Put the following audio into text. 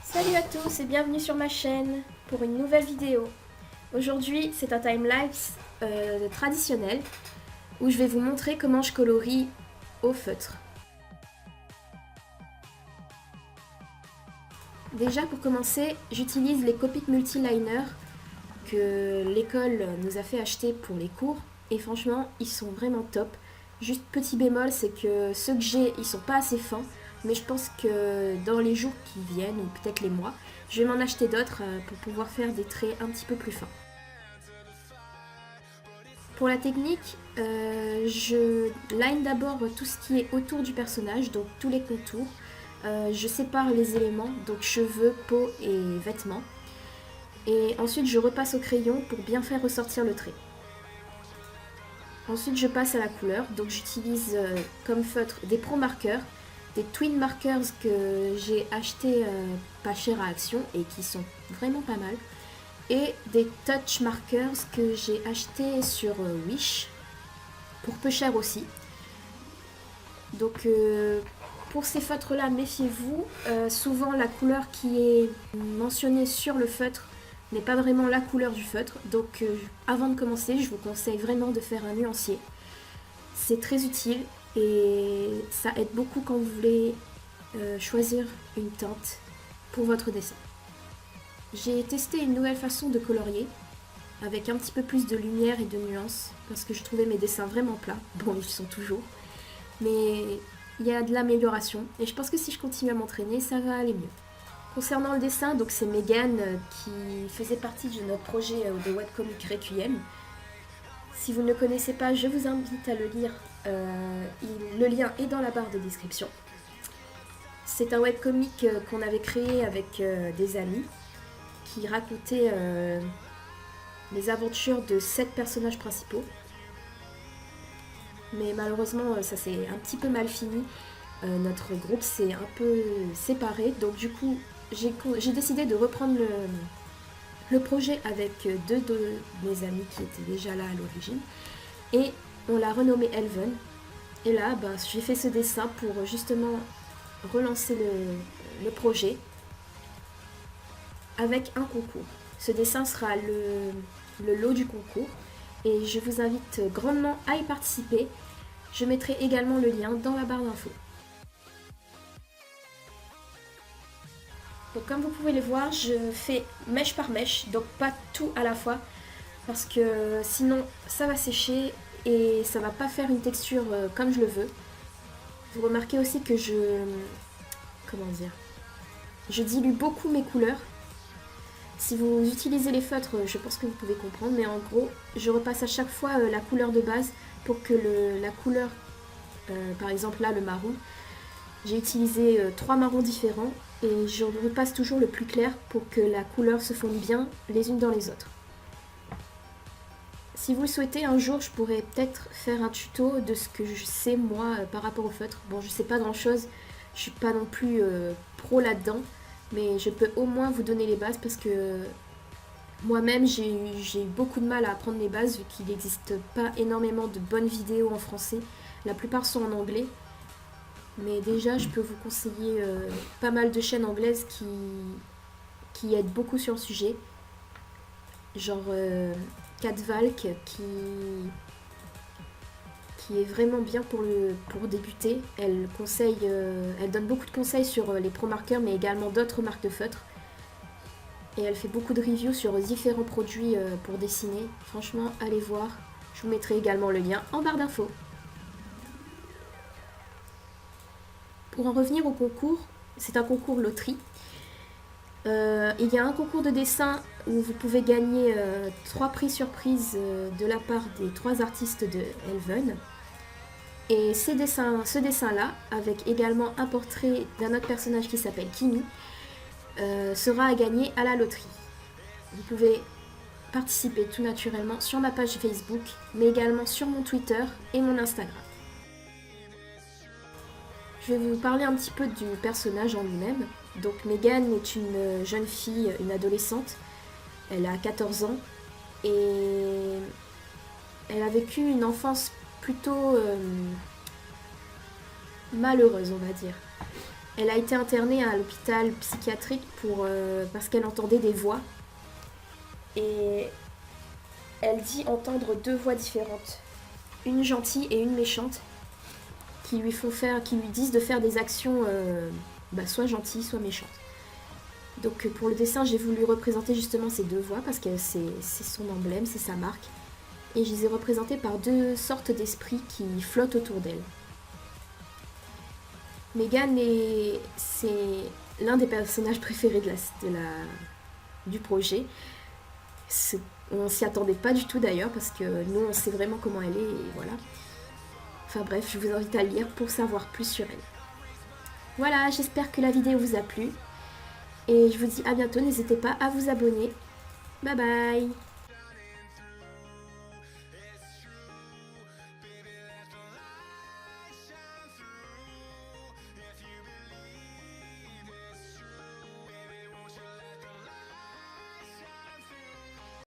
Salut à tous et bienvenue sur ma chaîne pour une nouvelle vidéo. Aujourd'hui c'est un timelapse traditionnel où je vais vous montrer comment je colorie au feutre. Déjà pour commencer, j'utilise les Copic Multiliner que l'école nous a fait acheter pour les cours et franchement ils sont vraiment top. Juste petit bémol, c'est que ceux que j'ai ils sont pas assez fins, mais je pense que dans les jours qui viennent ou peut-être les mois, je vais m'en acheter d'autres pour pouvoir faire des traits un petit peu plus fins. Pour la technique, je line d'abord tout ce qui est autour du personnage, donc tous les contours. Je sépare les éléments, donc cheveux, peau et vêtements. Et ensuite je repasse au crayon pour bien faire ressortir le trait. Ensuite je passe à la couleur, donc j'utilise comme feutre des Pro Markers, des Twin Markers que j'ai achetés pas cher à Action et qui sont vraiment pas mal. Et des Touch Markers que j'ai achetés sur Wish, pour peu cher aussi. Donc pour ces feutres là, méfiez-vous, souvent la couleur qui est mentionnée sur le feutre n'est pas vraiment la couleur du feutre. Donc avant de commencer, je vous conseille vraiment de faire un nuancier. C'est très utile et ça aide beaucoup quand vous voulez choisir une teinte pour votre dessin. J'ai testé une nouvelle façon de colorier avec un petit peu plus de lumière et de nuances parce que je trouvais mes dessins vraiment plats. Bon, ils sont toujours, mais il y a de l'amélioration et je pense que si je continue à m'entraîner, ça va aller mieux. Concernant le dessin, donc c'est Megan qui faisait partie de notre projet de webcomic Requiem. Si vous ne le connaissez pas, je vous invite à le lire. Le lien est dans la barre de description. C'est un webcomic qu'on avait créé avec des amis qui racontait les aventures de 7 personnages principaux. Mais malheureusement, ça s'est un petit peu mal fini. Notre groupe s'est un peu séparé. Donc du coup, j'ai décidé de reprendre le projet avec deux de mes amis qui étaient déjà là à l'origine. Et on l'a renommé Elven. Et là, j'ai fait ce dessin pour justement relancer le projet avec un concours. Ce dessin sera le lot du concours et je vous invite grandement à y participer. Je mettrai également le lien dans la barre d'infos. Donc comme vous pouvez le voir, je fais mèche par mèche, donc pas tout à la fois parce que sinon ça va sécher et ça va pas faire une texture comme je le veux. Vous remarquez aussi que je dilue beaucoup mes couleurs. Si vous utilisez les feutres, je pense que vous pouvez comprendre, mais en gros, je repasse à chaque fois la couleur de base pour que la couleur, par exemple là le marron, j'ai utilisé 3 marrons différents et je repasse toujours le plus clair pour que la couleur se fonde bien les unes dans les autres. Si vous le souhaitez, un jour je pourrais peut-être faire un tuto de ce que je sais moi par rapport au feutre. Bon, je sais pas grand chose, je suis pas non plus pro là-dedans. Mais je peux au moins vous donner les bases parce que moi-même j'ai eu beaucoup de mal à apprendre les bases vu qu'il n'existe pas énormément de bonnes vidéos en français. La plupart sont en anglais. Mais déjà je peux vous conseiller pas mal de chaînes anglaises qui aident beaucoup sur le sujet. Genre Kat Valk qui est vraiment bien pour débuter. Elle donne beaucoup de conseils sur les Pro Markers mais également d'autres marques de feutres. Et elle fait beaucoup de reviews sur différents produits pour dessiner. Franchement, allez voir. Je vous mettrai également le lien en barre d'infos. Pour en revenir au concours, c'est un concours loterie. Il y a un concours de dessin où vous pouvez gagner 3 prix surprises de la part des 3 artistes de Elven. Et ce dessin-là, avec également un portrait d'un autre personnage qui s'appelle Kimi, sera à gagner à la loterie. Vous pouvez participer tout naturellement sur ma page Facebook, mais également sur mon Twitter et mon Instagram. Je vais vous parler un petit peu du personnage en lui-même. Donc Megan est une jeune fille, une adolescente. Elle a 14 ans et elle a vécu une enfance plutôt malheureuse, on va dire. Elle a été internée à l'hôpital psychiatrique parce qu'elle entendait des voix. Et elle dit entendre 2 voix différentes. Une gentille et une méchante qui lui disent de faire des actions soit gentilles, soit méchantes. Donc pour le dessin, j'ai voulu représenter justement ces 2 voix parce que c'est son emblème, c'est sa marque. Et je les ai représentées par 2 sortes d'esprits qui flottent autour d'elle. Megan, c'est l'un des personnages préférés du projet. On s'y attendait pas du tout d'ailleurs parce que nous on sait vraiment comment elle est et voilà. Enfin bref, je vous invite à lire pour savoir plus sur elle. Voilà, j'espère que la vidéo vous a plu. Et je vous dis à bientôt, n'hésitez pas à vous abonner. Bye bye!